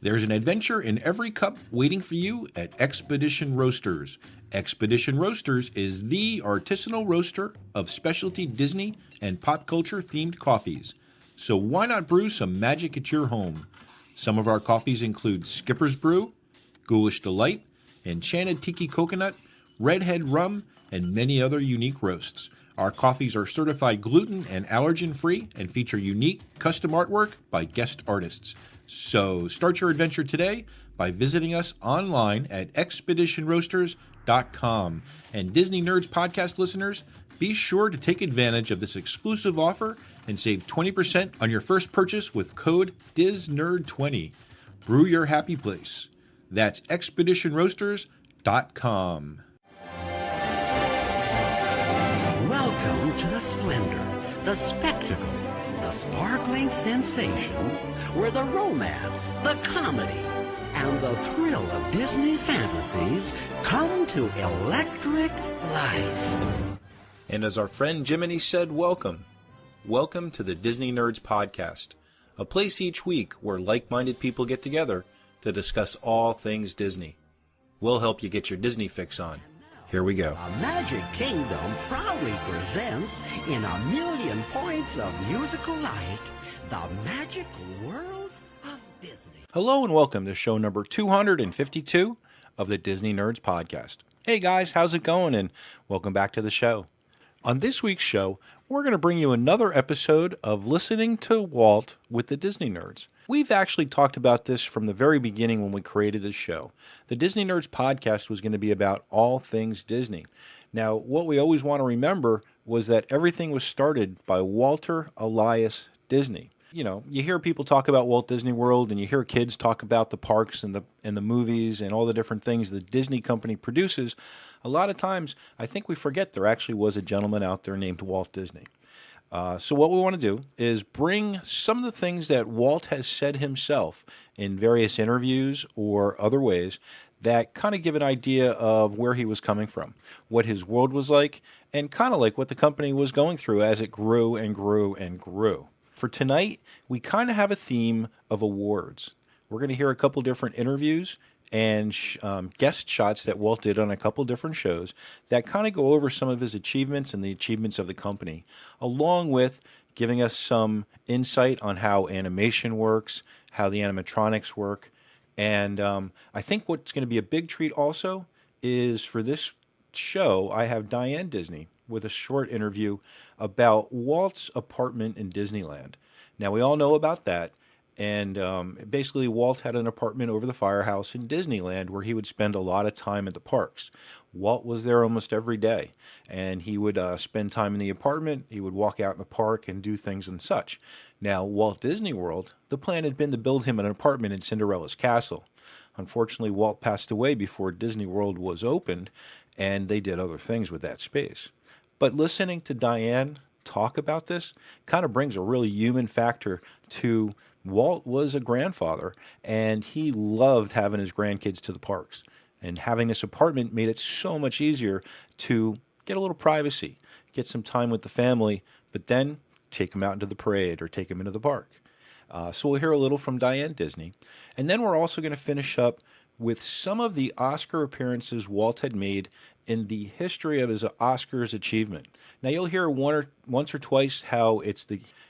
There's an adventure in every cup waiting for you at Expedition Roasters. Expedition Roasters is the artisanal roaster of specialty Disney and pop culture themed coffees. So why not brew some magic at your home? Some of our coffees include Skipper's Brew, Ghoulish Delight, Enchanted Tiki Coconut, Redhead Rum, and many other unique roasts. Our coffees are certified gluten and allergen-free and feature unique custom artwork by guest artists. So start your adventure today by visiting us online at expeditionroasters.com. And Disney Nerds podcast listeners, be sure to take advantage of this exclusive offer and save 20% on your first purchase with code DISNERD20. Brew your happy place. That's expeditionroasters.com. Welcome to the splendor, the spectacle, the sparkling sensation, where the romance, the comedy, and the thrill of Disney fantasies come to electric life. And as our friend Jiminy said, welcome. Welcome to the Disney Nerds Podcast, a place each week where like-minded people get together to discuss all things Disney. We'll help you get your Disney fix on. Here we go. A Magic Kingdom proudly presents, in a million points of musical light, the magic worlds of Disney. Hello and welcome to show number 252 of the Disney Nerds Podcast. Hey guys, how's it going? And welcome back to the show. On this week's show, we're going to bring you another episode of Listening to Walt with the Disney Nerds. We've actually talked about this from the very beginning when we created this show. The Disney Nerds Podcast was going to be about all things Disney. Now, what we always want to remember was that everything was started by Walter Elias Disney. You know, you hear people talk about Walt Disney World and you hear kids talk about the parks and the movies and all the different things the Disney company produces. A lot of times, I think we forget there actually was a gentleman out there named Walt Disney. So what we want to do is bring some of the things that Walt has said himself in various interviews or other ways that kind of give an idea of where he was coming from, what his world was like, and kind of like what the company was going through as it grew and grew and grew. For tonight, we kind of have a theme of awards. We're going to hear a couple different interviews and guest shots that Walt did on a couple different shows that kind of go over some of his achievements and the achievements of the company, along with giving us some insight on how animation works, how the animatronics work. And I think what's going to be a big treat also is for this show, I have Diane Disney with a short interview about Walt's apartment in Disneyland. Now, we all know about that. And basically, Walt had an apartment over the firehouse in Disneyland where he would spend a lot of time at the parks. Walt was there almost every day, and he would spend time in the apartment. He would walk out in the park and do things and such. Now, Walt Disney World, the plan had been to build him an apartment in Cinderella's castle. Unfortunately, Walt passed away before Disney World was opened, and they did other things with that space. But listening to Diane talk about this kind of brings a really human factor to Walt was a grandfather, and he loved having his grandkids to the parks. And having this apartment made it so much easier to get a little privacy, get some time with the family, but then take them out into the parade or take them into the park. So we'll hear a little from Diane Disney. And then we're also going to finish up with some of the Oscar appearances Walt had made in the history of his Oscars achievement. Now, you'll hear once or twice how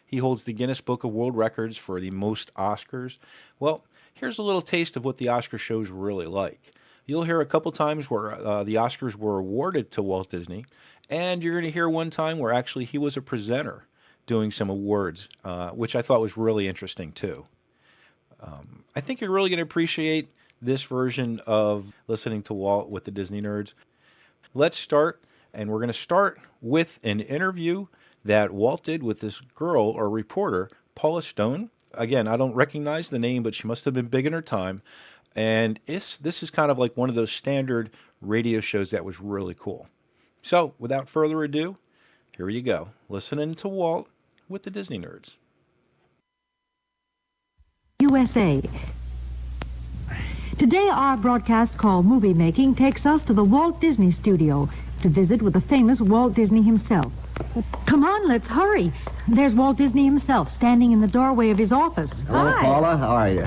he holds the Guinness Book of World Records for the most Oscars. Well, here's a little taste of what the Oscar show's really like. You'll hear a couple times where the Oscars were awarded to Walt Disney, and you're going to hear one time where actually he was a presenter doing some awards, which I thought was really interesting too. I think you're really going to appreciate this version of Listening to Walt with the Disney Nerds. Let's start, and we're going to start with an interview that Walt did with this girl or reporter, Paula Stone. Again, I don't recognize the name, but she must have been big in her time. And this is kind of like one of those standard radio shows that was really cool. So, without further ado, here you go. Listening to Walt with the Disney Nerds. USA. Today, our broadcast called Movie Making takes us to the Walt Disney Studio to visit with the famous Walt Disney himself. Come on, let's hurry. There's Walt Disney himself standing in the doorway of his office. Hello, Hi. Paula. How are you?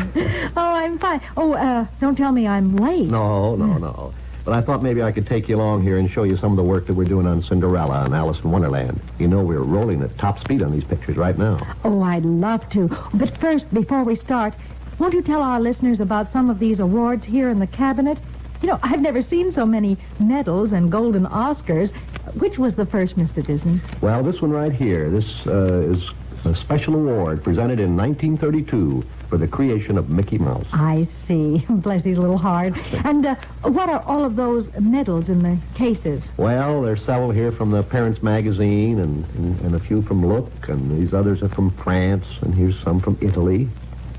Oh, I'm fine. Oh, don't tell me I'm late. No. But I thought maybe I could take you along here and show you some of the work that we're doing on Cinderella and Alice in Wonderland. You know, we're rolling at top speed on these pictures right now. Oh, I'd love to. But first, before we start, won't you tell our listeners about some of these awards here in the cabinet? You know, I've never seen so many medals and golden Oscars. Which was the first, Mr. Disney? Well, this one right here, this is a special award presented in 1932 for the creation of Mickey Mouse. I see. Bless his little heart. And what are all of those medals in the cases? Well, there's several here from the Parents Magazine and a few from Look, and these others are from France, and here's some from Italy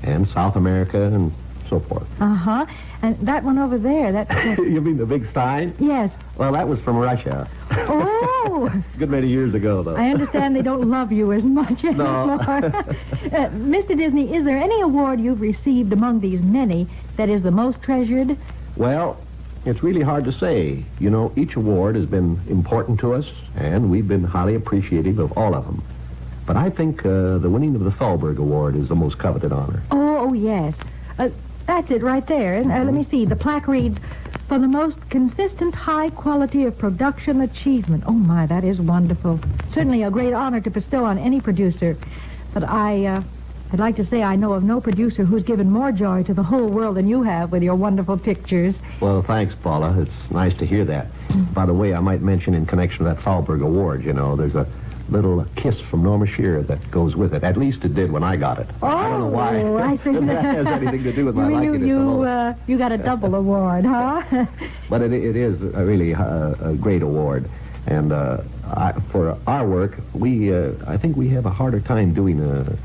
and South America and so forth. Uh-huh. And that one over there, that's... You mean the big Stein? Yes. Well, that was from Russia. Oh! A good many years ago, though. I understand they don't love you as much anymore. Mr. Disney, is there any award you've received among these many that is the most treasured? Well, it's really hard to say. You know, each award has been important to us, and we've been highly appreciative of all of them. But I think the winning of the Thalberg Award is the most coveted honor. Oh, yes. That's it right there. And let me see. The plaque reads, for the most consistent high quality of production achievement. Oh, my, that is wonderful. Certainly a great honor to bestow on any producer. But I'd like to say I know of no producer who's given more joy to the whole world than you have with your wonderful pictures. Well, thanks, Paula. It's nice to hear that. By the way, I might mention in connection with that Thalberg Award, you know, there's a little kiss from Norma Shearer that goes with it. At least it did when I got it. I don't know why. Oh, I think that has anything to do with my liking it the most. You got a double award, huh? But it is really a great award. And for our work, I think we have a harder time doing a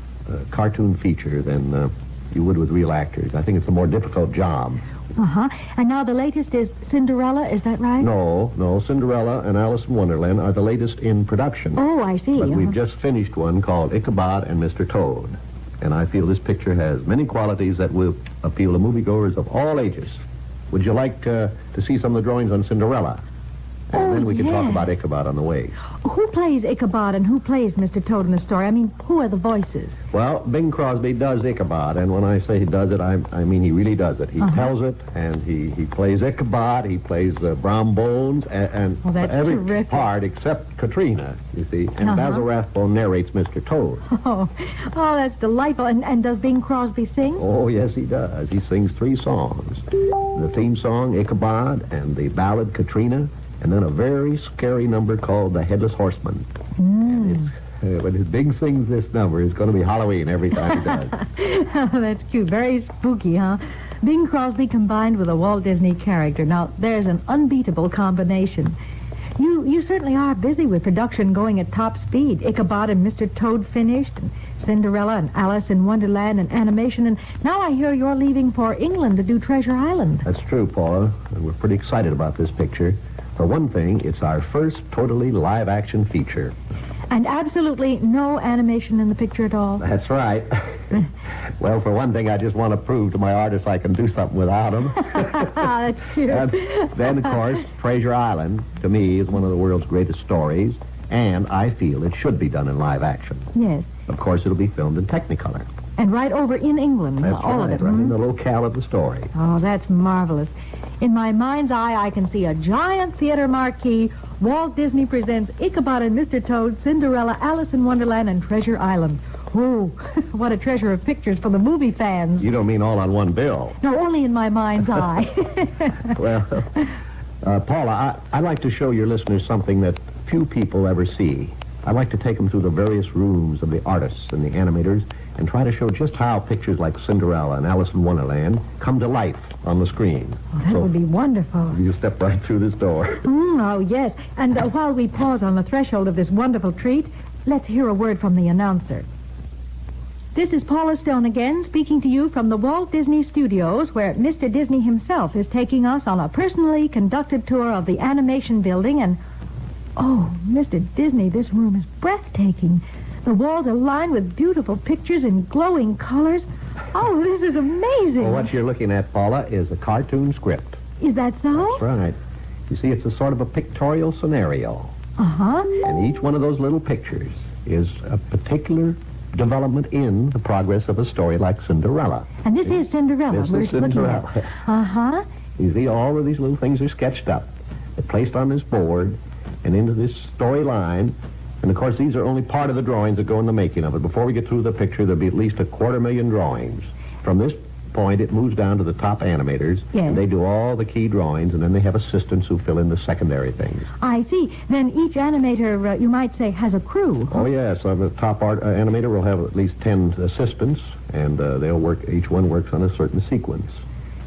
cartoon feature than you would with real actors. I think it's a more difficult job. Uh-huh. And now the latest is Cinderella, is that right? No. Cinderella and Alice in Wonderland are the latest in production. Oh, I see. But we've just finished one called Ichabod and Mr. Toad. And I feel this picture has many qualities that will appeal to moviegoers of all ages. Would you like to see some of the drawings on Cinderella? And then we can talk about Ichabod on the way. Who plays Ichabod and who plays Mr. Toad in the story? I mean, who are the voices? Well, Bing Crosby does Ichabod, and when I say he does it, I mean he really does it. He tells it, and he plays Ichabod, he plays Brom Bones, and that's every terrific. part except Katrina, you see, and Basil Rathbone narrates Mr. Toad. Oh, that's delightful. And does Bing Crosby sing? Oh, yes, he does. He sings 3 songs. The theme song, Ichabod, and the ballad, Katrina, and then a very scary number called The Headless Horseman. And it's, when Bing sings this number, it's going to be Halloween every time he does. That's cute. Very spooky, huh? Bing Crosby combined with a Walt Disney character. Now, there's an unbeatable combination. You certainly are busy with production going at top speed. Ichabod and Mr. Toad finished, and Cinderella and Alice in Wonderland and animation, and now I hear you're leaving for England to do Treasure Island. That's true, Paula, and we're pretty excited about this picture. For one thing, it's our first totally live-action feature. And absolutely no animation in the picture at all? That's right. Well, for one thing, I just want to prove to my artists I can do something without them. That's cute. And then, of course, Treasure Island, to me, is one of the world's greatest stories, and I feel it should be done in live action. Yes. Of course, it'll be filmed in Technicolor. And right over in England, That's all right, of it. right in the locale of the story. Oh, that's marvelous. In my mind's eye, I can see a giant theater marquee. Walt Disney presents Ichabod and Mr. Toad, Cinderella, Alice in Wonderland, and Treasure Island. Whoa, what a treasure of pictures for the movie fans. You don't mean all on one bill. No, only in my mind's eye. Well, Paula, I'd like to show your listeners something that few people ever see. I'd like to take them through the various rooms of the artists and the animators and try to show just how pictures like Cinderella and Alice in Wonderland come to life on the screen. Oh, that would be wonderful. You step right through this door. Oh, yes. And while we pause on the threshold of this wonderful treat, let's hear a word from the announcer. This is Paula Stone again, speaking to you from the Walt Disney Studios, where Mr. Disney himself is taking us on a personally conducted tour of the animation building. And, oh, Mr. Disney, this room is breathtaking. The walls are lined with beautiful pictures in glowing colors. Oh, this is amazing. Well, what you're looking at, Paula, is a cartoon script. Is that so? That's right. You see, it's a sort of a pictorial scenario. Uh-huh. And each one of those little pictures is a particular development in the progress of a story like Cinderella. And this is Cinderella. This we're is looking Cinderella. at. Uh-huh. You see, all of these little things are sketched up. They're placed on this board and into this storyline. And, of course, these are only part of the drawings that go in the making of it. Before we get through the picture, there'll be at least 250,000 drawings. From this point, it moves down to the top animators. Yes. And they do all the key drawings, and then they have assistants who fill in the secondary things. I see. Then each animator, you might say, has a crew. Oh, yes. The top animator will have at least 10 assistants, and they'll work. Each one works on a certain sequence.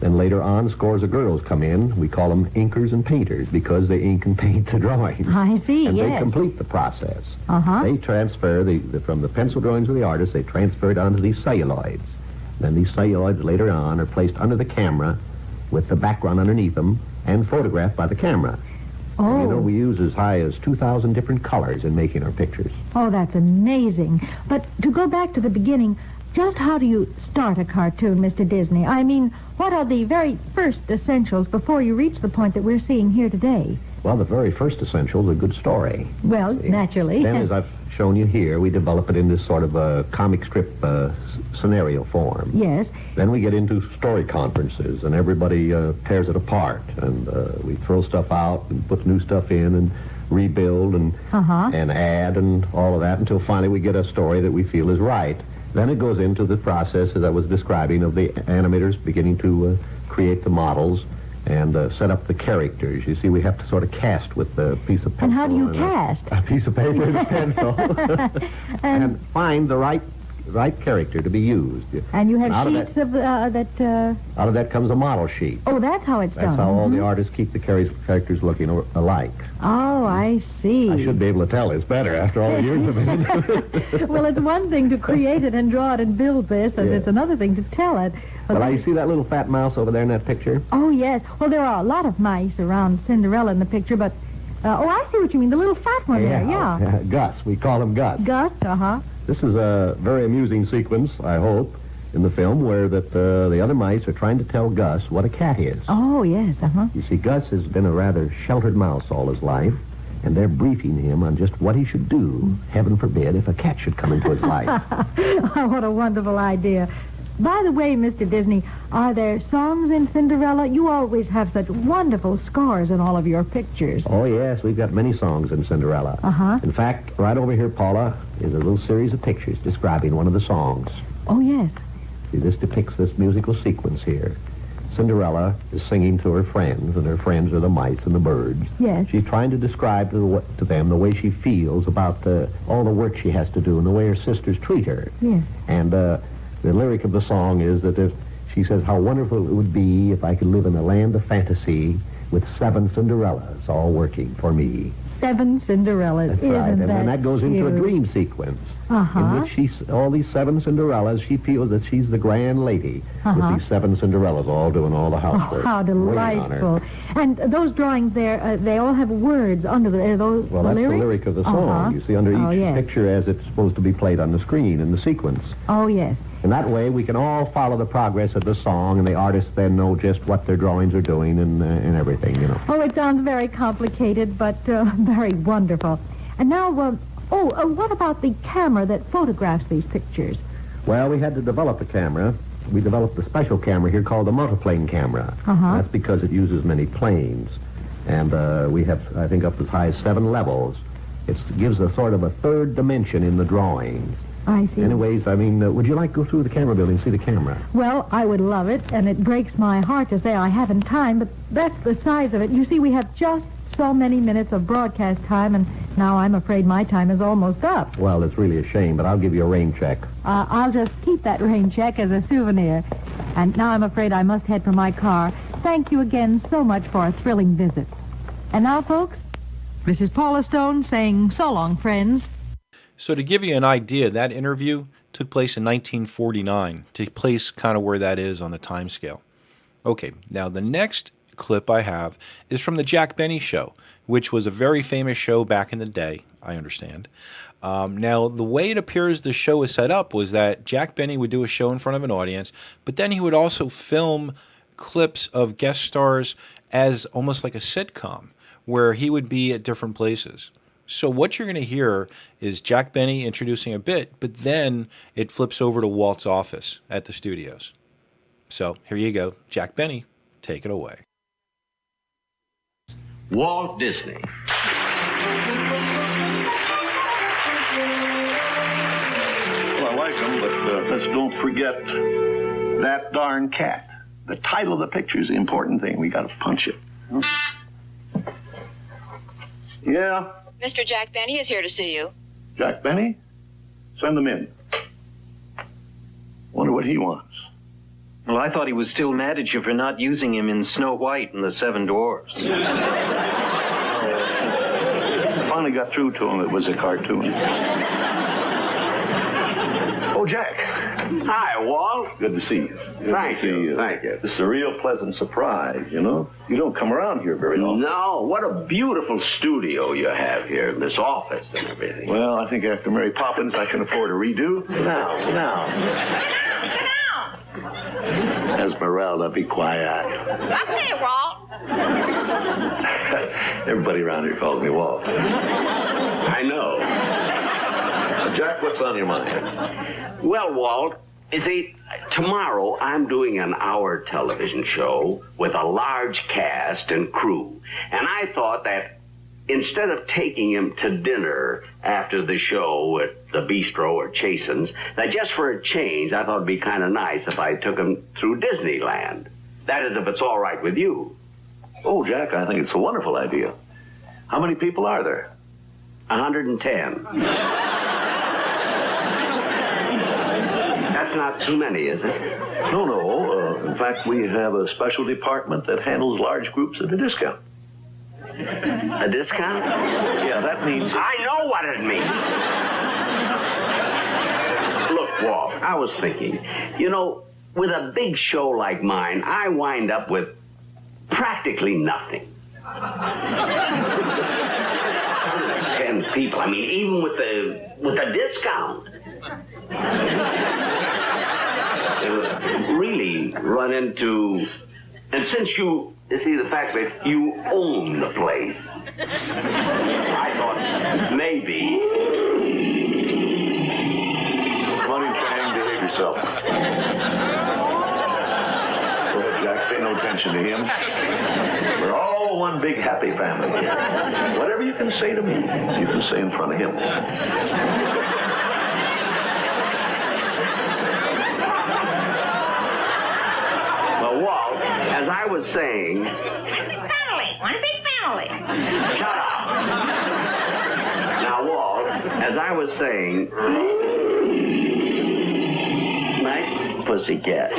Then later on, scores of girls come in. We call them inkers and painters because they ink and paint the drawings. I see, And they yes. complete the process. Uh-huh. They transfer, from the pencil drawings of the artist, they transfer it onto these celluloids. Then these celluloids later on are placed under the camera with the background underneath them and photographed by the camera. Oh. And, we use as high as 2,000 different colors in making our pictures. Oh, that's amazing. But to go back to the beginning, just how do you start a cartoon, Mr. Disney? I mean, what are the very first essentials before you reach the point that we're seeing here today? Well, the very first essential is a good story. Well, naturally. Then, as I've shown you here, we develop it into sort of a comic strip scenario form. Yes. Then we get into story conferences, and everybody tears it apart, and we throw stuff out and put new stuff in and rebuild and and add and all of that until finally we get a story that we feel is right. Then it goes into the process, as I was describing, of the animators beginning to create the models and set up the characters. You see, we have to sort of cast with a piece of pencil. And how do you cast? A piece of paper and a pencil. and find the right character to be used. And you have out sheets of that... Out of that comes a model sheet. Oh, that's how it's That's done. how all the artists keep the characters looking alike. Oh, I see. I should be able to tell this better after all the years of it. Well, it's one thing to create it and draw it and build this, and Yeah. it's another thing to tell it. Well, you see that little fat mouse over there in that picture? Oh, yes. Well, there are a lot of mice around Cinderella in the picture, but... oh, I see what you mean. The little fat one there, yeah. Gus. We call him Gus. Gus, uh-huh. This is a very amusing sequence, I hope, in the film where the other mice are trying to tell Gus what a cat is. Oh, yes, uh-huh. You see, Gus has been a rather sheltered mouse all his life, and they're briefing him on just what he should do, heaven forbid, if a cat should come into his life. Oh, what a wonderful idea. By the way, Mr. Disney, are there songs in Cinderella? You always have such wonderful scores in all of your pictures. Oh, yes, we've got many songs in Cinderella. Uh-huh. In fact, right over here, Paula, is a little series of pictures describing one of the songs. Oh, yes. See, this depicts this musical sequence here. Cinderella is singing to her friends, and her friends are the mice and the birds. Yes. She's trying to describe to them the way she feels about all the work she has to do and the way her sisters treat her. Yes. And the lyric of the song is that she says, how wonderful it would be if I could live in a land of fantasy with 7 Cinderellas all working for me. 7 Cinderellas. That's Isn't right. And then that that goes into a cute? dream sequence Uh-huh. in which all these 7 Cinderellas, she feels that she's the grand lady Uh-huh. with these 7 Cinderellas all doing all the Oh, housework. how waiting on her. delightful. And those drawings there, they all have words under are those Well, that's the lyric of the song. Uh-huh. You see, under Oh, each yes. picture as it's supposed to be played on the screen in the sequence. Oh, yes. And that way, we can all follow the progress of the song, and the artists then know just what their drawings are doing and everything, you know. Oh, it sounds very complicated, but very wonderful. And now, what about the camera that photographs these pictures? Well, we had to develop a camera. We developed a special camera here called the multiplane camera. Uh-huh. That's because it uses many planes. And we have, I think, up as high as 7 levels. It gives a sort of a third dimension in the drawings. I see. Anyways, I mean, would you like to go through the camera building and see the camera? Well, I would love it, and it breaks my heart to say I haven't time, but that's the size of it. You see, we have just so many minutes of broadcast time, and now I'm afraid my time is almost up. Well, it's really a shame, but I'll give you a rain check. I'll just keep that rain check as a souvenir. And now I'm afraid I must head for my car. Thank you again so much for a thrilling visit. And now, folks, this is Paula Stone saying so long, friends. So to give you an idea, that interview took place in 1949, to place kind of where that is on the time scale. Okay, now the next clip I have is from the Jack Benny Show, which was a very famous show back in the day, I understand. Now, the way it appears the show was set up was that Jack Benny would do a show in front of an audience, but then he would also film clips of guest stars as almost like a sitcom, where he would be at different places. So what you're going to hear is Jack Benny introducing a bit, but then it flips over to Walt's office at the studios. So here you go. Jack Benny, take it away. Walt Disney. Well, I like them, but let's don't forget that darn cat. The title of the picture is the important thing. We got to punch it. Yeah, Mr. Jack Benny is here to see you. Jack Benny? Send him in. Wonder what he wants. Well, I thought he was still mad at you for not using him in Snow White and the Seven Dwarfs. Finally got through to him. It was a cartoon. Oh, Jack. Hi, Walt. Good to see you. Thank you. Thank you. This is a real pleasant surprise, you know? You don't come around here very often. No, what a beautiful studio you have here in this office and everything. Well, I think after Mary Poppins, I can afford a redo. Sit down. Esmeralda, be quiet. Okay, Walt. Everybody around here calls me Walt. I know. Jack, what's on your mind? Well, Walt, you see, tomorrow I'm doing an hour television show with a large cast and crew. And I thought that instead of taking him to dinner after the show at the Bistro or Chasen's, that just for a change, I thought it'd be kind of nice if I took him through Disneyland. That is, if it's all right with you. Oh, Jack, I think it's a wonderful idea. How many people are there? 110. That's not too many, is it? No. In fact, we have a special department that handles large groups at a discount. A discount? Yeah, that means... I know what it means. Look, Walt, I was thinking, you know, with a big show like mine, I wind up with practically nothing. 10 people. I mean, even with the discount. It would really run into... And since you see, the fact that you own the place, I thought maybe... Come on in, Chang, behave yourself. Go ahead, Jack, pay no attention to him. We're all one big happy family here. Whatever you can say to me, you can say in front of him. Walt, as I was saying... Family. One big family. Shut up. Now, Walt, as I was saying... Nice pussycat.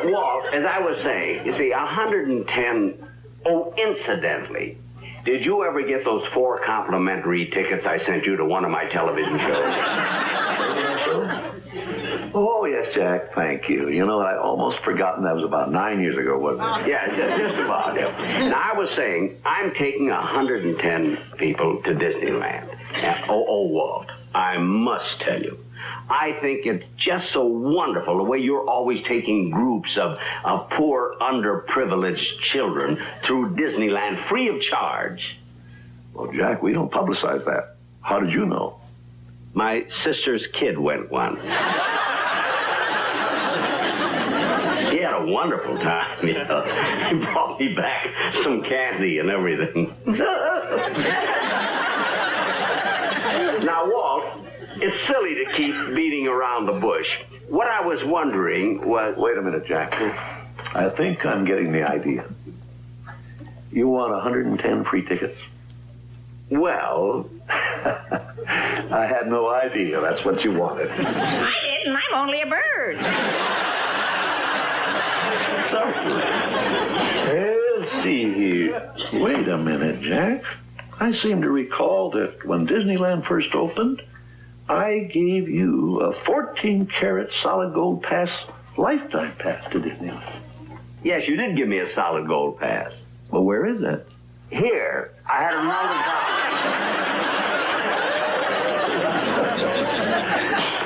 Walt, as I was saying, you see, 110... Oh, incidentally, did you ever get those 4 complimentary tickets I sent you to one of my television shows? Oh, yes, Jack, thank you. You know, I'd almost forgotten that was about 9 years ago, wasn't it? Yeah, just about. Yeah. Now, I was saying, I'm taking 110 people to Disneyland. And, Walt, I must tell you, I think it's just so wonderful the way you're always taking groups of poor, underprivileged children through Disneyland free of charge. Well, Jack, we don't publicize that. How did you know? My sister's kid went once. He had a wonderful time, you know. He brought me back some candy and everything. Now, Walt, it's silly to keep beating around the bush. What I was wondering was... Wait a minute, Jack. I think I'm getting the idea. You want 110 free tickets? Well... I had no idea that's what you wanted. I didn't. I'm only a bird. Certainly. Let's see here. Wait a minute, Jack. I seem to recall that when Disneyland first opened, I gave you a 14-karat solid gold pass, lifetime pass to Disneyland. Yes, you did give me a solid gold pass. Well, where is it? Here, I had another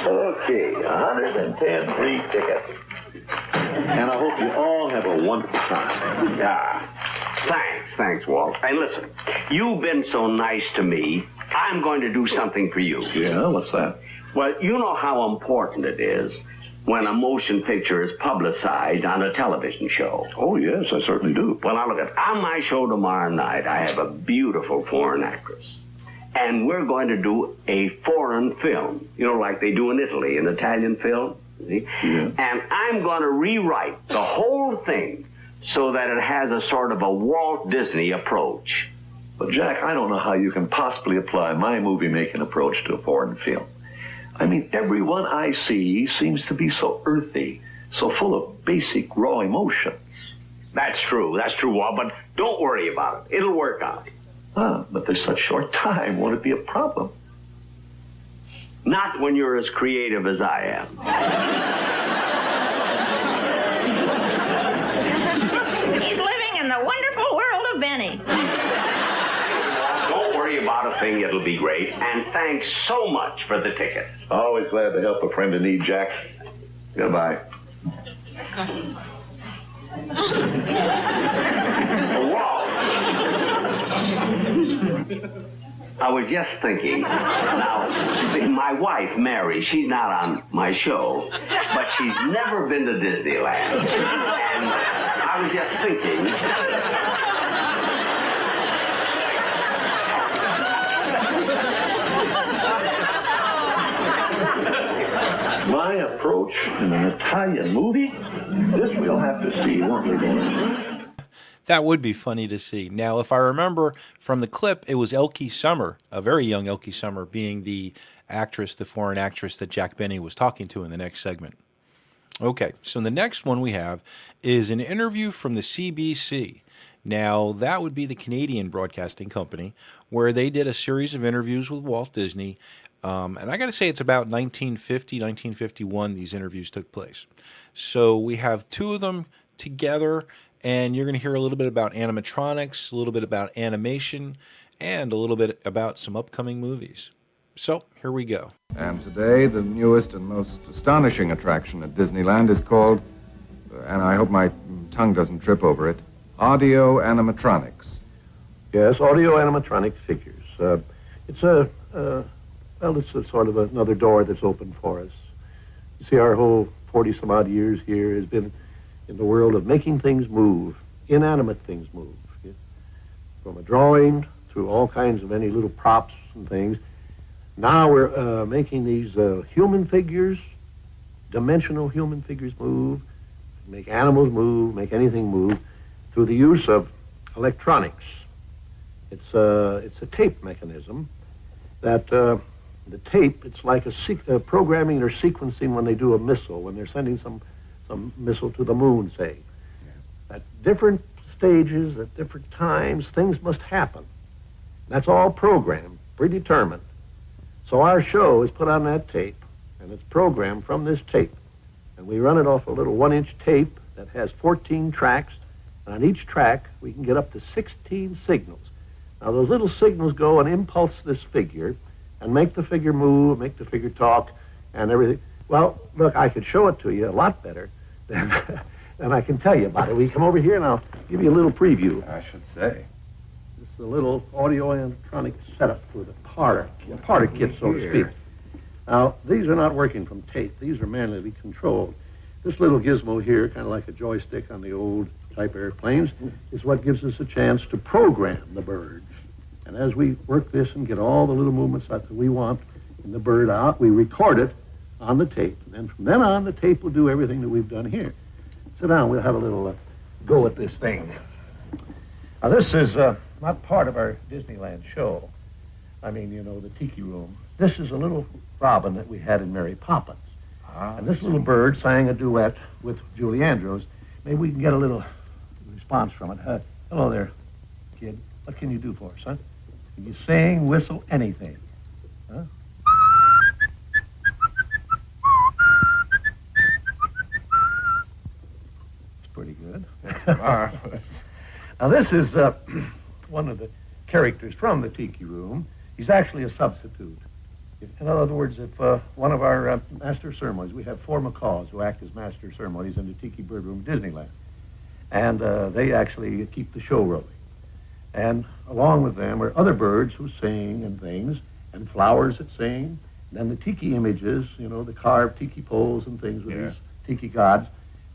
Okay, 110 free tickets. And I hope you all have a wonderful time. Yeah. Thanks, Walt. Hey, listen, you've been so nice to me, I'm going to do something for you. Yeah, what's that? Well, you know how important it is when a motion picture is publicized on a television show. Oh, yes, I certainly do. Well, now look at, on my show tomorrow night, I have a beautiful foreign actress. And we're going to do a foreign film, you know, like they do in Italy, an Italian film. See? Yeah. And I'm going to rewrite the whole thing so that it has a sort of a Walt Disney approach. But, Jack, I don't know how you can possibly apply my movie-making approach to a foreign film. I mean, everyone I see seems to be so earthy, so full of basic, raw emotions. That's true, Walt, but don't worry about it. It'll work out. Ah, but there's such short time. Won't it be a problem? Not when you're as creative as I am. He's living in the wonderful world of Benny. Don't worry about a thing, it'll be great. And thanks so much for the tickets. Always glad to help a friend in need, Jack. Goodbye. Walt. I was just thinking, now, see, my wife, Mary, she's not on my show, but she's never been to Disneyland. And I was just thinking... My approach in an Italian movie? This we'll have to see, won't we, boys? That would be funny to see. Now, if I remember from the clip, it was Elke Summer, a very young Elke Summer, being the actress, the foreign actress that Jack Benny was talking to in the next segment. Okay, so the next one we have is an interview from the CBC. Now, that would be the Canadian Broadcasting Company, where they did a series of interviews with Walt Disney. And I got to say, it's about 1950, 1951, these interviews took place. So we have two of them together, and you're going to hear a little bit about animatronics, a little bit about animation, and a little bit about some upcoming movies. So, here we go. And today, the newest and most astonishing attraction at Disneyland is called, and I hope my tongue doesn't trip over it, audio animatronics. Yes, audio animatronic figures. It's a sort of another door that's opened for us. You see, our whole 40-some-odd years here has been in the world of making things move, inanimate things move. Yeah? From a drawing through all kinds of any little props and things. Now we're making these human figures, dimensional human figures move, make animals move, make anything move, through the use of electronics. It's a tape mechanism that the tape, it's like a programming or sequencing when they do a missile, when they're sending some missile to the moon, say. Yeah. At different stages, at different times, things must happen. That's all programmed, predetermined. So our show is put on that tape, and it's programmed from this tape. And we run it off a little 1-inch tape that has 14 tracks, and on each track, we can get up to 16 signals. Now, those little signals go and impulse this figure and make the figure move, make the figure talk, and everything. Well, look, I could show it to you a lot better than I can tell you about it. We come over here, and I'll give you a little preview. I should say. This is a little audio animatronic setup for the parter kit, so to speak. Now, these are not working from tape. These are manually controlled. This little gizmo here, kind of like a joystick on the old type airplanes, is what gives us a chance to program the birds. And as we work this and get all the little movements that we want in the bird out, we record it on the tape. And then from then on, the tape will do everything that we've done here. Sit down. We'll have a little go at this thing. Now, this is not part of our Disneyland show. I mean, you know, the Tiki Room. This is a little robin that we had in Mary Poppins. And this little bird sang a duet with Julie Andrews. Maybe we can get a little response from it. Hello there, kid. What can you do for us, huh? Can you sing, whistle, anything? Huh? It's pretty good. That's marvelous. Now, this is one of the characters from the Tiki Room. He's actually a substitute. In other words, if one of our master of ceremonies, we have 4 macaws who act as master of ceremonies in the Tiki Bird Room at Disneyland. And they actually keep the show rolling. And along with them are other birds who sing and things, and flowers that sing. And then the tiki images, the carved tiki poles and things with these tiki gods,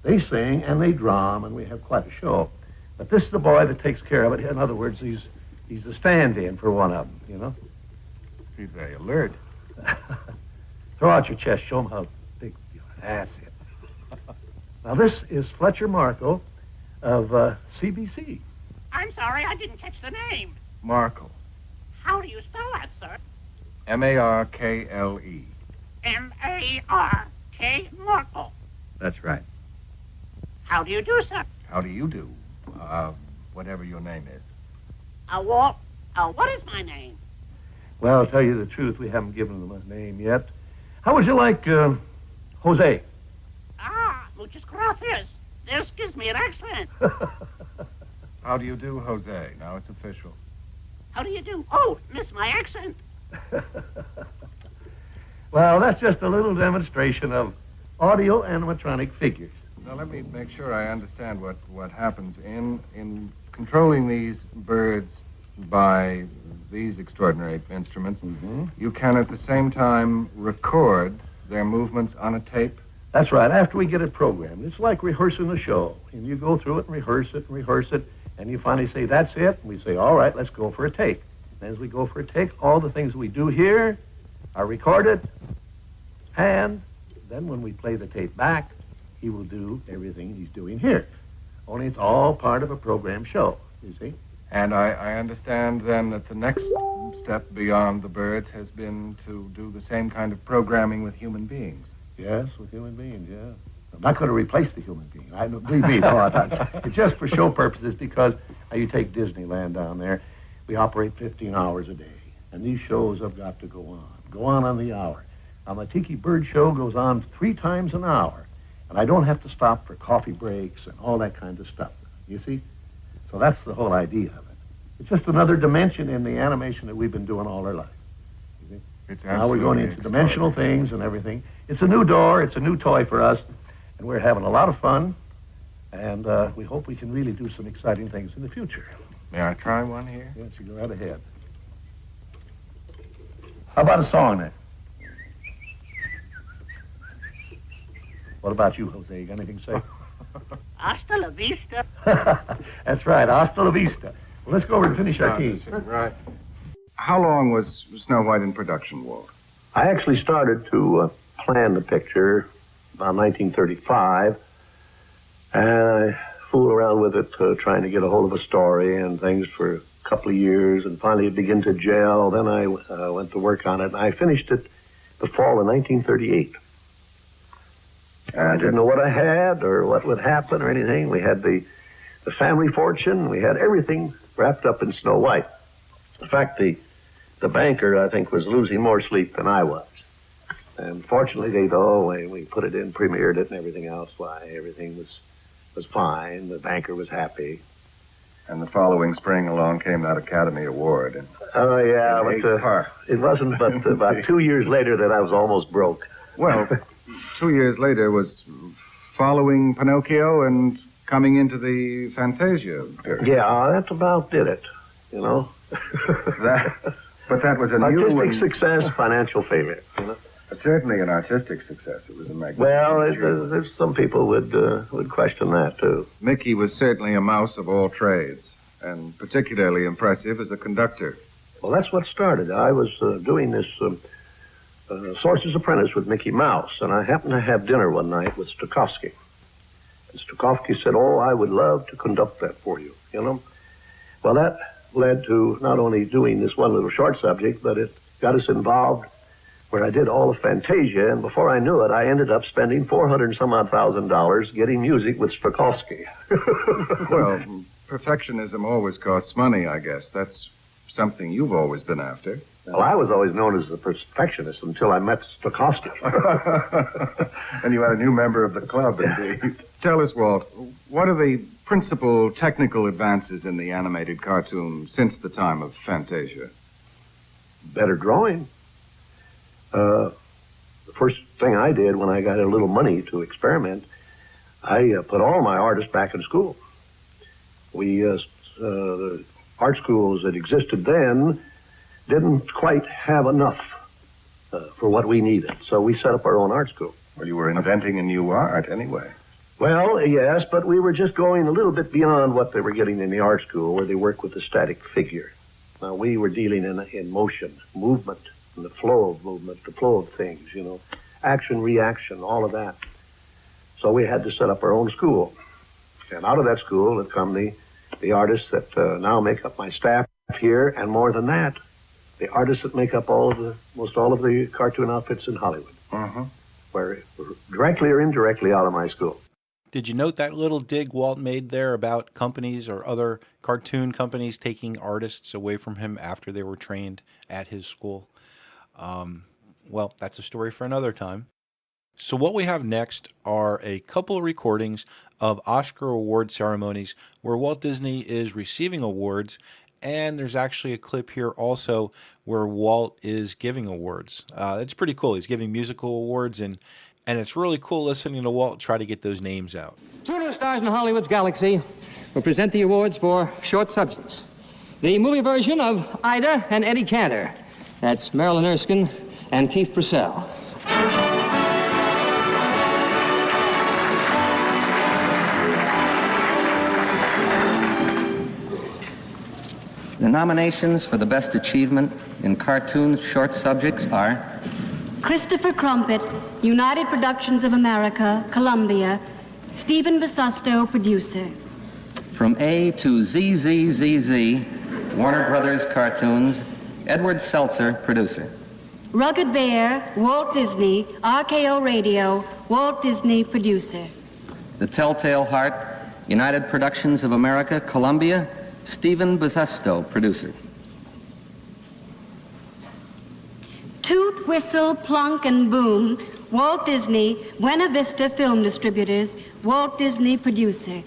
they sing and they drum, and we have quite a show. But this is the boy that takes care of it. In other words, he's the stand-in for one of them, He's very alert. Throw out your chest. Show him how big you are. That's it. Now, this is Fletcher Markle of CBC. I'm sorry, I didn't catch the name. Markle. How do you spell that, sir? M-A-R-K-L-E. M-A-R-K Markle. That's right. How do you do, sir? How do you do? Whatever your name is. Walt. What is my name? Well, I'll tell you the truth, we haven't given them a name yet. How would you like Jose? Muchas gracias. This gives me an accent. How do you do, Jose? Now it's official. How do you do? Oh, miss my accent. Well, that's just a little demonstration of audio animatronic figures. Now, let me make sure I understand what happens in controlling these birds by these extraordinary instruments. Mm-hmm. You can at the same time record their movements on a tape. That's right, after we get it programmed. It's like rehearsing a show. And you go through it and rehearse it, and you finally say, that's it. And we say, all right, let's go for a take. And as we go for a take, all the things we do here are recorded, and then when we play the tape back, he will do everything he's doing here. Only it's all part of a programmed show, you see. And I understand then that the next step beyond the birds has been to do the same kind of programming with human beings. Yes, with human beings, yeah. I'm not going to replace the human being. Believe me, no, it's just for show purposes because you take Disneyland down there, we operate 15 hours a day, and these shows have got to go on the hour. Now, the Tiki Bird Show goes on 3 times an hour, and I don't have to stop for coffee breaks and all that kind of stuff, you see? So that's the whole idea of it. It's just another dimension in the animation that we've been doing all our life. You see? It's now we're going into dimensional things and everything. It's a new door, it's a new toy for us, and we're having a lot of fun, and we hope we can really do some exciting things in the future. May I try one here? Yes, you go right ahead. How about a song then? What about you, Jose? You got anything to say? Hasta la vista. That's right, hasta la vista. Well, let's go over and finish our keys. Right. How long was Snow White in production, Walt? I actually started to plan the picture about 1935, and I fooled around with it, trying to get a hold of a story and things for a couple of years, and finally it began to gel. Then I went to work on it, and I finished it the fall of 1938. I didn't know what I had or what would happen or anything. We had the family fortune. We had everything wrapped up in Snow White. In fact, the banker, I think, was losing more sleep than I was. And fortunately, we put it in, premiered it, and everything else. Why, everything was fine. The banker was happy. And the following spring along came that Academy Award. Oh, yeah, but it wasn't but about 2 years later that I was almost broke. Well, 2 years later was following Pinocchio and coming into the Fantasia period. Yeah, that about did it, you know. But that was a new artistic success, financial failure, you know. Certainly an artistic success. It was a magnificent. Well, there's some people would question that too. Mickey was certainly a mouse of all trades, and particularly impressive as a conductor. Well, that's what started. I was doing this Sorcerer's Apprentice with Mickey Mouse, and I happened to have dinner one night with Stokowski. And Stokowski said, "Oh, I would love to conduct that for you," you know. Well, that led to not only doing this one little short subject, but it got us involved where I did all of Fantasia, and before I knew it, I ended up spending $400,000 getting music with Stokowski. Well, perfectionism always costs money, I guess. That's something you've always been after. Well, I was always known as the perfectionist until I met Stokowski. And you had a new member of the club, indeed. Tell us, Walt, what are the principal technical advances in the animated cartoon since the time of Fantasia? Better drawing. the first thing I did when I got a little money to experiment, I put all my artists back in school. The art schools that existed then didn't quite have enough for what we needed, so we set up our own art school. Well, you were inventing a new art anyway. Well, yes, but we were just going a little bit beyond what they were getting in the art school, where they work with the static figure. Now, we were dealing in motion, movement, and the flow of movement, the flow of things, you know, action, reaction, all of that. So we had to set up our own school. And out of that school have come the artists that now make up my staff here, and more than that, the artists that make up most all of the cartoon outfits in Hollywood. Were directly or indirectly out of my school. Did you note that little dig Walt made there about companies or other cartoon companies taking artists away from him after they were trained at his school? Well, that's a story for another time. So what we have next are a couple of recordings of Oscar award ceremonies where Walt Disney is receiving awards, and there's actually a clip here also where Walt is giving awards. It's pretty cool. He's giving musical awards, and it's really cool listening to Walt try to get those names out. Two new stars in Hollywood's galaxy will present the awards for short substance. The movie version of Ida and Eddie Cantor. That's Marilyn Erskine and Keith Purcell. The nominations for the best achievement in cartoon short subjects are Christopher Crumpet, United Productions of America, Columbia. Stephen Basusto, producer. From A to ZZZZ, Warner Brothers Cartoons, Edward Seltzer, producer. Rugged Bear, Walt Disney, RKO Radio, Walt Disney, producer. The Telltale Heart, United Productions of America, Columbia, Stephen Basusto, producer. Toot, Whistle, Plunk, and Boom, Walt Disney, Buena Vista Film Distributors, Walt Disney, producer.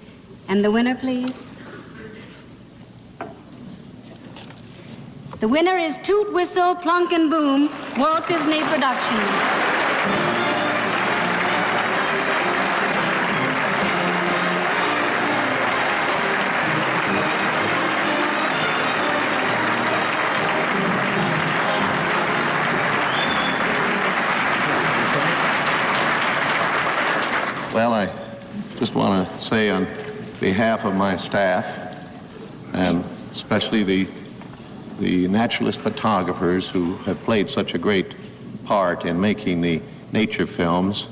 And the winner, please. The winner is Toot, Whistle, Plunk, and Boom, Walt Disney Productions. Well, I just want to say on behalf of my staff, and especially the naturalist photographers who have played such a great part in making the nature films,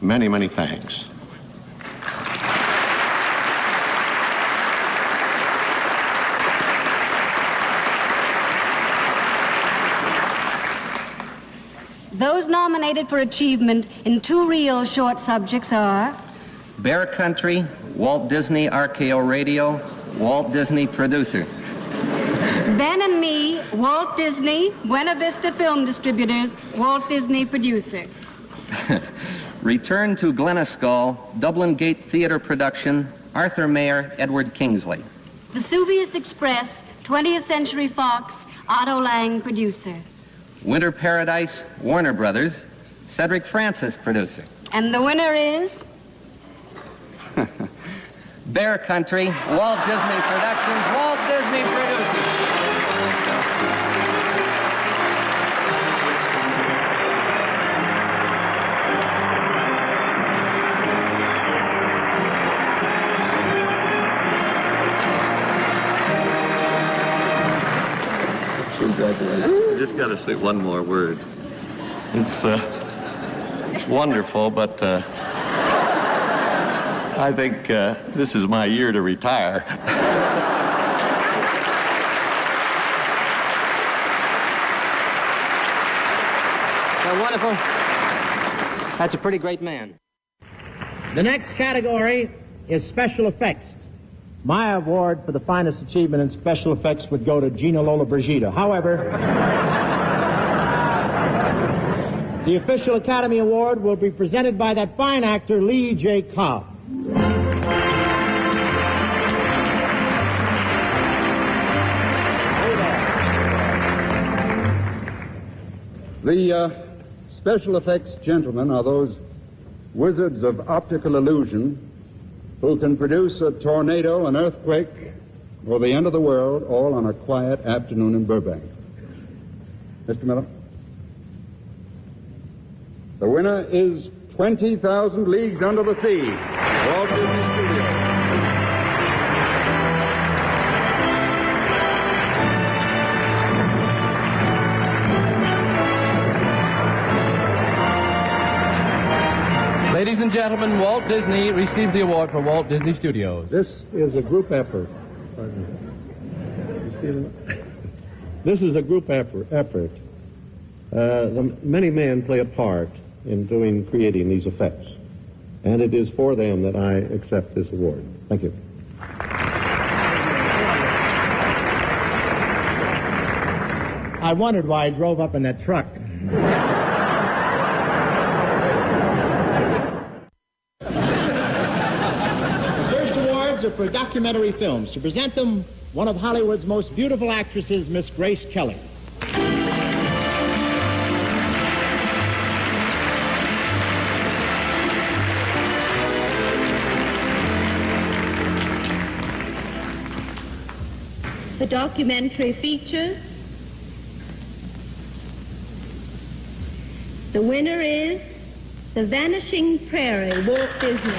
many, many thanks. Those nominated for achievement in two real short subjects are Bear Country, Walt Disney RKO Radio, Walt Disney, producer. Ben and Me, Walt Disney, Buena Vista Film Distributors, Walt Disney, producer. Return to Gleniskull, Dublin Gate Theatre production, Arthur Mayer, Edward Kingsley. Vesuvius Express, 20th Century Fox, Otto Lang, producer. Winter Paradise, Warner Brothers, Cedric Francis, producer. And the winner is? Bear Country, Walt Disney Productions, Walt Disney producers. I just got to say one more word. It's wonderful, but I think this is my year to retire. Well, wonderful. That's a pretty great man. The next category is special effects. My award for the finest achievement in special effects would go to Gina Lollobrigida. However, the official Academy Award will be presented by that fine actor, Lee J. Cobb. The special effects gentlemen are those wizards of optical illusion who can produce a tornado, an earthquake, or the end of the world, all on a quiet afternoon in Burbank. Mr. Miller? The winner is 20,000 Leagues Under the Sea, Walt Disney Studios. Ladies and gentlemen, Walt Disney receives the award for Walt Disney Studios. This is a group effort. This is a group effort. Many men play a part in creating these effects, and it is for them that I accept this award. Thank you. I wondered why I drove up in that truck. Are for documentary films. To present them, one of Hollywood's most beautiful actresses, Miss Grace Kelly. The documentary features. The winner is The Vanishing Prairie, Walt Disney.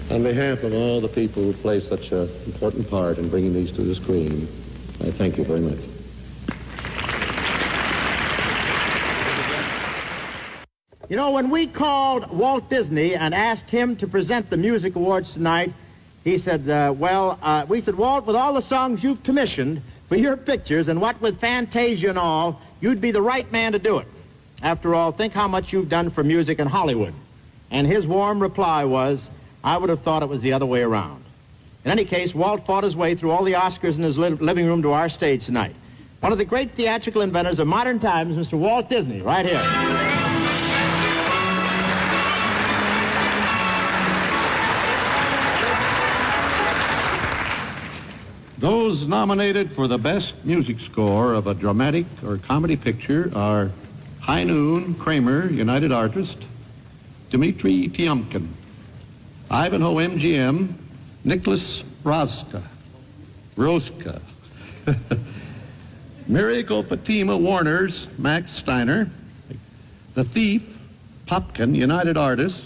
On behalf of all the people who play such an important part in bringing these to the screen, I thank you very much. You know, when we called Walt Disney and asked him to present the Music Awards tonight, he said, we said, Walt, with all the songs you've commissioned for your pictures, and what with Fantasia and all, you'd be the right man to do it. After all, think how much you've done for music in Hollywood. And his warm reply was, I would have thought it was the other way around. In any case, Walt fought his way through all the Oscars in his living room to our stage tonight. One of the great theatrical inventors of modern times, Mr. Walt Disney, right here. Those nominated for the best music score of a dramatic or comedy picture are High Noon, Kramer, United Artists, Dmitri Tiomkin, Ivanhoe MGM, Nicholas Roska, Miracle Fatima Warner's Max Steiner, The Thief, Popkin, United Artists,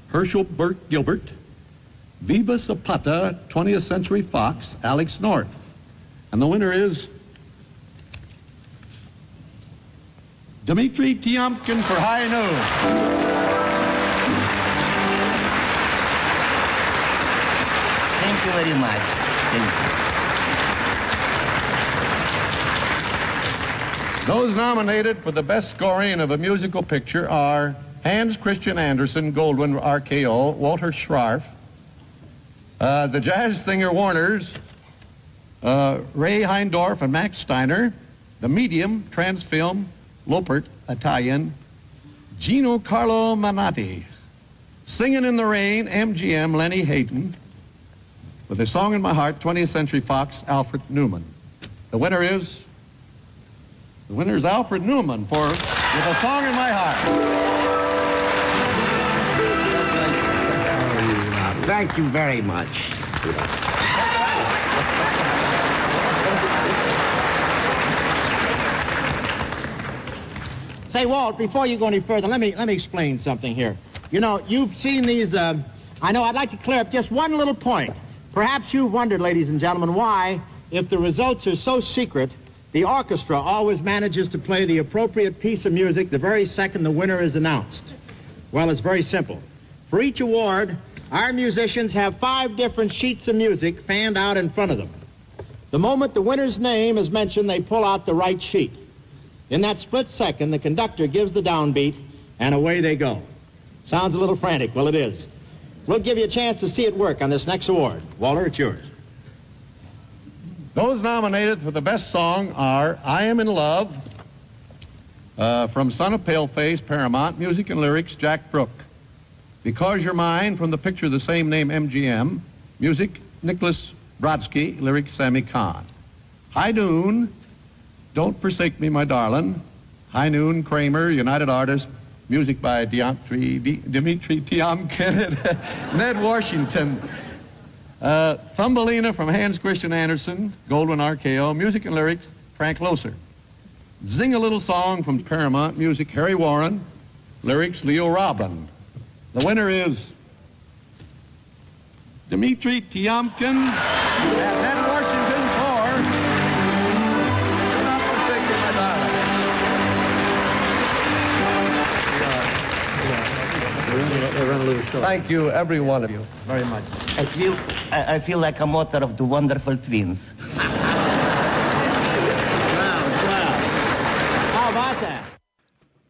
Herschel Burt Gilbert, Viva Zapata, 20th Century Fox, Alex North. And the winner is Dmitri Tiomkin for High Noon. Thank you very much. Thank you. Those nominated for the best scoring of a musical picture are Hans Christian Andersen, Goldwyn RKO, Walter Scharf, the jazz singer Warners, Ray Heindorf and Max Steiner, The Medium, Transfilm, Lopert, Italian, Gino Carlo Manati, Singin' in the Rain, MGM, Lenny Hayden, with A Song in My Heart, 20th Century Fox, Alfred Newman. The winner is Alfred Newman for With a Song in My Heart. Thank you very much. Say, Walt, before you go any further, let me explain something here. You know, you've seen these, I know I'd like to clear up just one little point. Perhaps you've wondered, ladies and gentlemen, why, if the results are so secret, the orchestra always manages to play the appropriate piece of music the very second the winner is announced. Well, it's very simple. For each award, our musicians have 5 different sheets of music fanned out in front of them. The moment the winner's name is mentioned, they pull out the right sheet. In that split second, the conductor gives the downbeat, and away they go. Sounds a little frantic. Well, it is. We'll give you a chance to see it work on this next award. Walter, it's yours. Those nominated for the best song are I Am in Love, From Son of Paleface, Paramount, music and lyrics, Jack Brooke. Because You're Mine, from the picture of the same name, MGM, music, Nicholas Brodsky, lyrics, Sammy Kahn. High Noon, Don't Forsake Me, My Darling. High Noon, Kramer, United Artists, music by Dimitri Tiomkin, Ned Washington. Thumbelina from Hans Christian Andersen, Goldwyn RKO, music and lyrics, Frank Loesser. Zing a Little Song from Paramount, music, Harry Warren, lyrics, Leo Robin. The winner is Dimitri Tiomkin and Ned Washington for Do Not Forsake Me, My Darling. Thank you, every one of you, very much. I feel like a mother of the wonderful twins. How about that?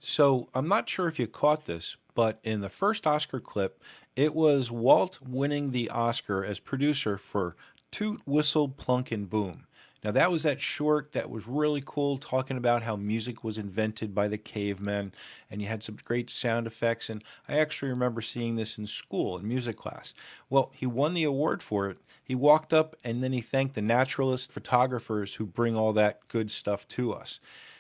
So I'm not sure if you caught this, but in the first Oscar clip, it was Walt winning the Oscar as producer for Toot, Whistle, Plunk, and Boom. Now that was that short that was really cool, talking about how music was invented by the cavemen, and you had some great sound effects, and I actually remember seeing this in school, in music class. Well, he won the award for it. He walked up and then he thanked the naturalist photographers who bring all that good stuff to us.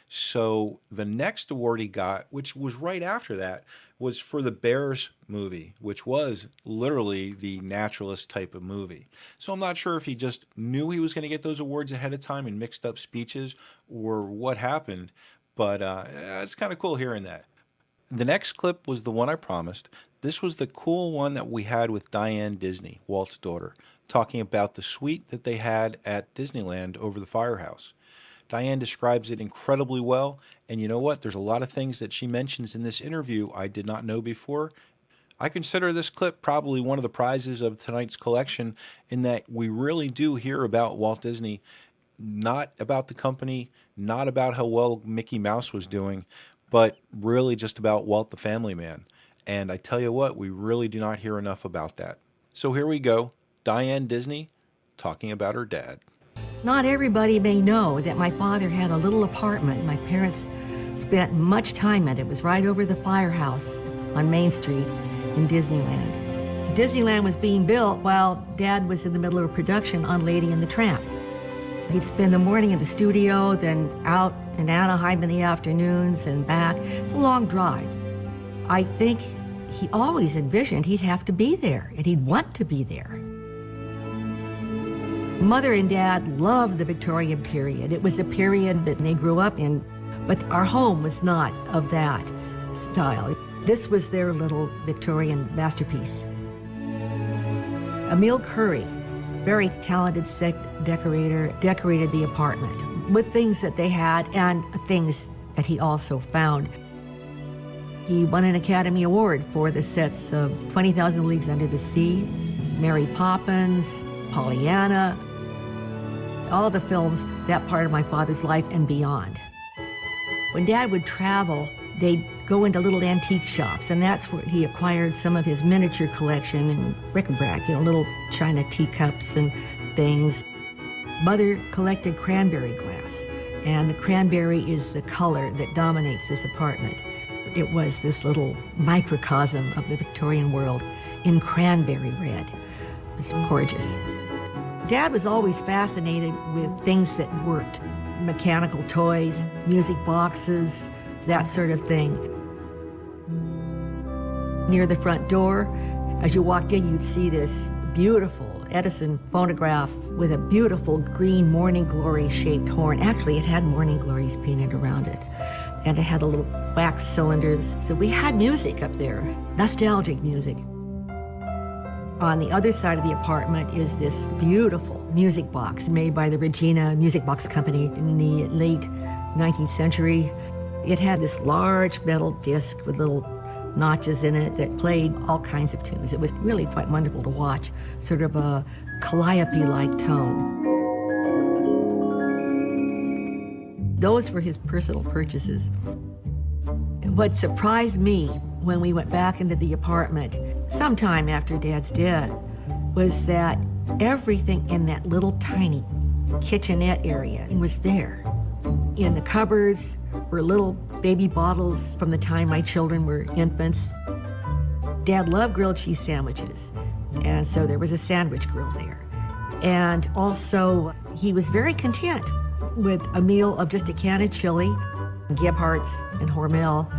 So the next award he got, which was right after that, was for the Bears movie, which was literally the naturalist type of movie. So I'm not sure if he just knew he was going to get those awards ahead of time and mixed up speeches or what happened, but it's kind of cool hearing that. The next clip was the one I promised. This was the cool one that we had with Diane Disney, Walt's daughter, talking about the suite that they had at Disneyland over the firehouse. Diane describes it incredibly well, and you know what? There's a lot of things that she mentions in this interview I did not know before. I consider this clip probably one of the prizes of tonight's collection, in that we really do hear about Walt Disney, not about the company, not about how well Mickey Mouse was doing, but really just about Walt the family man. And I tell you what, we really do not hear enough about that. So here we go, Diane Disney talking about her dad. Not everybody may know that my father had a little apartment. My parents spent much time at it. It was right over the firehouse on Main Street in Disneyland. Disneyland was being built while Dad was in the middle of a production on Lady and the Tramp. He'd spend the morning in the studio, then out in Anaheim in the afternoons and back. It's a long drive. I think he always envisioned he'd have to be there, and he'd want to be there. Mother and Dad loved the Victorian period. It was the period that they grew up in, but our home was not of that style. This was their little Victorian masterpiece. Emile Curry, very talented set decorator, decorated the apartment with things that they had and things that he also found. He won an Academy Award for the sets of 20,000 Leagues Under the Sea, Mary Poppins, Pollyanna, all the films, that part of my father's life and beyond. When Dad would travel, they'd go into little antique shops, and that's where he acquired some of his miniature collection and bric-a-brac, little china teacups and things. Mother collected cranberry glass, and the cranberry is the color that dominates this apartment. It was this little microcosm of the Victorian world in cranberry red. It was gorgeous. Dad was always fascinated with things that worked. Mechanical toys, music boxes, that sort of thing. Near the front door, as you walked in, you'd see this beautiful Edison phonograph with a beautiful green Morning Glory shaped horn. Actually, it had Morning Glories painted around it. And it had a little wax cylinders. So we had music up there, nostalgic music. On the other side of the apartment is this beautiful music box made by the Regina Music Box Company in the late 19th century. It had this large metal disc with little notches in it that played all kinds of tunes. It was really quite wonderful to watch, sort of a calliope-like tone. Those were his personal purchases. What surprised me when we went back into the apartment sometime after Dad's death was that everything in that little tiny kitchenette area was there. In the cupboards were little baby bottles from the time my children were infants. Dad loved grilled cheese sandwiches, and so there was a sandwich grill there. And also, he was very content with a meal of just a can of chili, Gebhardt's and Hormel,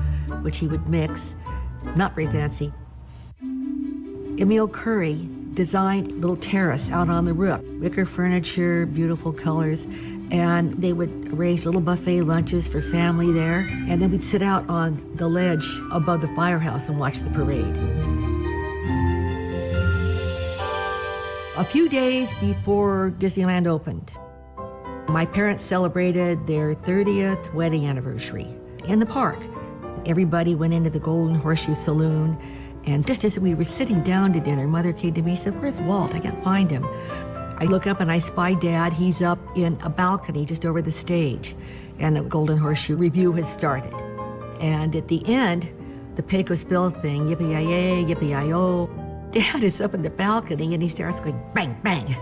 which he would mix, not very fancy. Emil Curry designed a little terrace out on the roof, wicker furniture, beautiful colors, and they would arrange little buffet lunches for family there, and then we'd sit out on the ledge above the firehouse and watch the parade. A few days before Disneyland opened, my parents celebrated their 30th wedding anniversary in the park. Everybody went into the Golden Horseshoe Saloon, and just as we were sitting down to dinner, Mother came to me and said, "Where's Walt? I can't find him." I look up and I spy Dad. He's up in a balcony just over the stage, and the Golden Horseshoe Review has started. And at the end, the Pecos Bill thing, yippee-yi-yay, yippee-yi-oh, Dad is up in the balcony and he starts going bang, bang.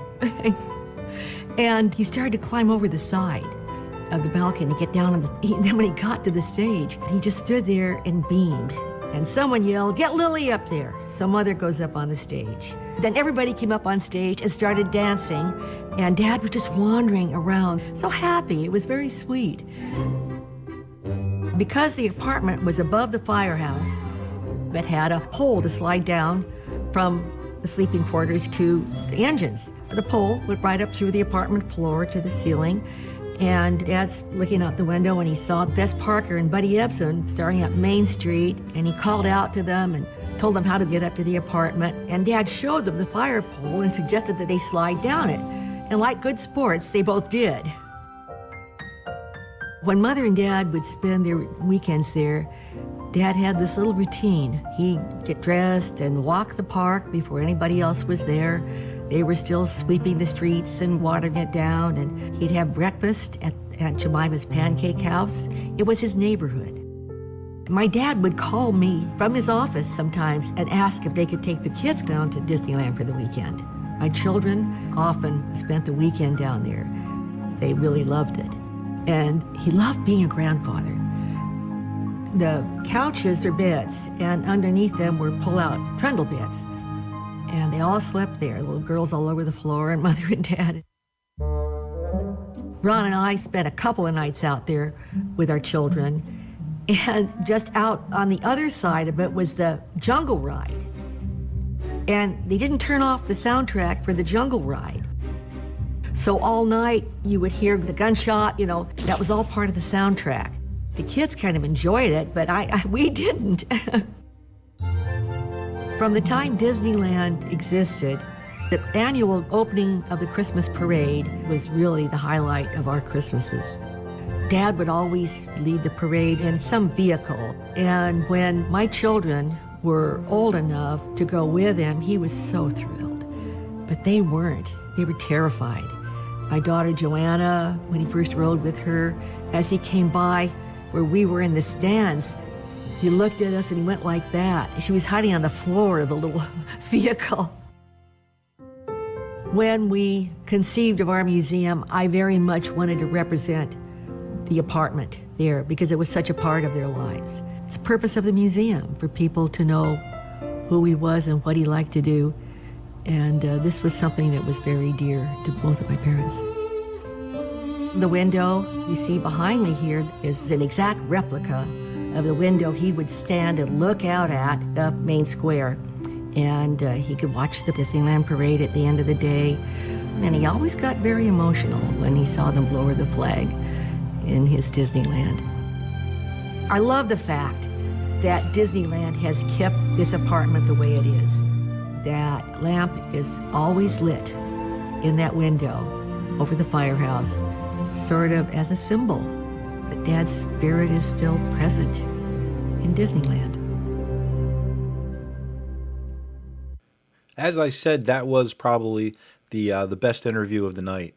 And he started to climb over the side of the balcony, get down on and then when he got to the stage, he just stood there and beamed. And someone yelled, "Get Lily up there." So Mother goes up on the stage. Then everybody came up on stage and started dancing, and Dad was just wandering around, so happy. It was very sweet. Because the apartment was above the firehouse, it had a pole to slide down from the sleeping quarters to the engines. The pole went right up through the apartment floor to the ceiling, and Dad's looking out the window and he saw Bess Parker and Buddy Ebsen starting up Main Street, and he called out to them and told them how to get up to the apartment, and Dad showed them the fire pole and suggested that they slide down it. And like good sports, they both did. When Mother and Dad would spend their weekends there, Dad had this little routine. He'd get dressed and walk the park before anybody else was there. They were still sweeping the streets and watering it down, and he'd have breakfast at Aunt Jemima's Pancake House. It was his neighborhood. My dad would call me from his office sometimes and ask if they could take the kids down to Disneyland for the weekend. My children often spent the weekend down there. They really loved it. And he loved being a grandfather. The couches are beds, and underneath them were pull-out trundle beds. And they all slept there, little girls all over the floor, and Mother and Dad. Ron and I spent a couple of nights out there with our children, and just out on the other side of it was the jungle ride. And they didn't turn off the soundtrack for the jungle ride. So all night you would hear the gunshot, that was all part of the soundtrack. The kids kind of enjoyed it, but we didn't. From the time Disneyland existed, the annual opening of the Christmas parade was really the highlight of our Christmases. Dad would always lead the parade in some vehicle, and when my children were old enough to go with him, he was so thrilled. But they weren't. They were terrified. My daughter Joanna, when he first rode with her, as he came by where we were in the stands, he looked at us and he went like that. She was hiding on the floor of the little vehicle. When we conceived of our museum, I very much wanted to represent the apartment there because it was such a part of their lives. It's the purpose of the museum, for people to know who he was and what he liked to do. And this was something that was very dear to both of my parents. The window you see behind me here is an exact replica of the window he would stand and look out at up Main Square. And he could watch the Disneyland parade at the end of the day. And he always got very emotional when he saw them lower the flag in his Disneyland. I love the fact that Disneyland has kept this apartment the way it is. That lamp is always lit in that window over the firehouse, sort of as a symbol that Dad's spirit is still present in Disneyland. As I said, that was probably the best interview of the night.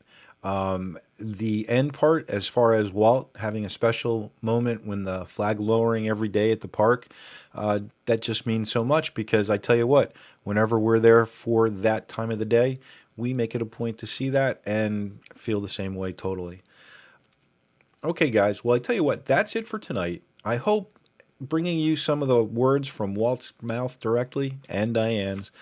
The end part, as far as Walt having a special moment when the flag lowering every day at the park, that just means so much, because I tell you what, whenever we're there for that time of the day, we make it a point to see that and feel the same way totally. Okay, guys, well, I tell you what, that's it for tonight. I hope bringing you some of the words from Walt's mouth directly, and Diane's,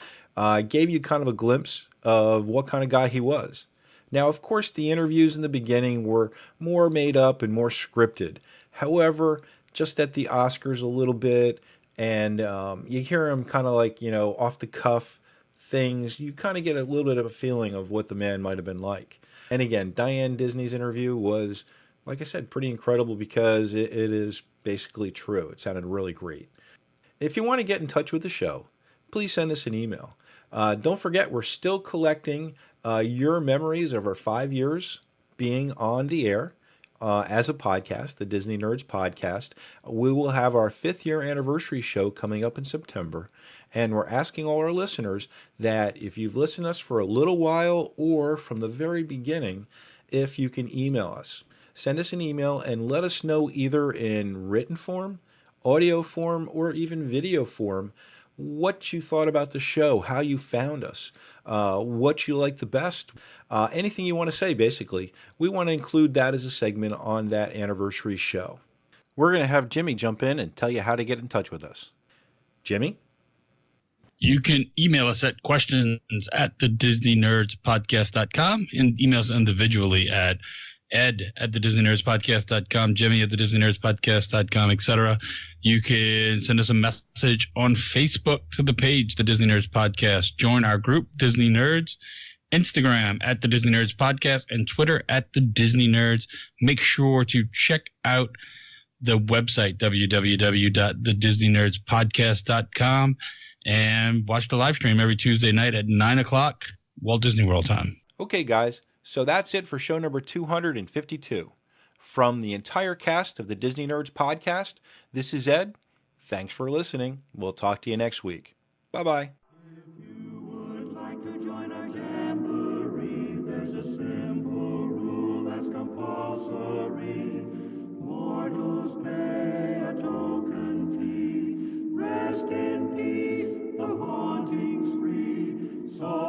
gave you kind of a glimpse of what kind of guy he was. Now, of course, the interviews in the beginning were more made up and more scripted. However, just at the Oscars a little bit, and you hear him kind of like, off the cuff things, you kind of get a little bit of a feeling of what the man might have been like. And again, Diane Disney's interview was, like I said, pretty incredible because it is basically true. It sounded really great. If you want to get in touch with the show, please send us an email. Don't forget, we're still collecting your memories of our 5 years being on the air as a podcast, the Disney Nerds Podcast. We will have our 5th year anniversary show coming up in September. And we're asking all our listeners that if you've listened to us for a little while or from the very beginning, if you can email us. Send us an email and let us know either in written form, audio form, or even video form what you thought about the show, how you found us, what you liked the best, anything you want to say, basically. We want to include that as a segment on that anniversary show. We're going to have Jimmy jump in and tell you how to get in touch with us. Jimmy? You can email us at questions@thedisneynerdspodcast.com and email us individually at ed@thedisneynerdspodcast.com, jimmy@thedisneynerdspodcast.com, etc. You can send us a message on Facebook to the page, The Disney Nerds Podcast. Join our group, Disney Nerds, Instagram @The Disney Nerds Podcast, and Twitter @The Disney Nerds. Make sure to check out the website, www.thedisneynerdspodcast.com, and watch the live stream every Tuesday night at 9 o'clock Walt Disney World time. Okay, guys. So that's it for show number 252. From the entire cast of the Disney Nerds Podcast, this is Ed. Thanks for listening. We'll talk to you next week. Bye-bye. There's a simple rule that's compulsory. Mortals pay a token fee. Rest in peace, the haunting's free. So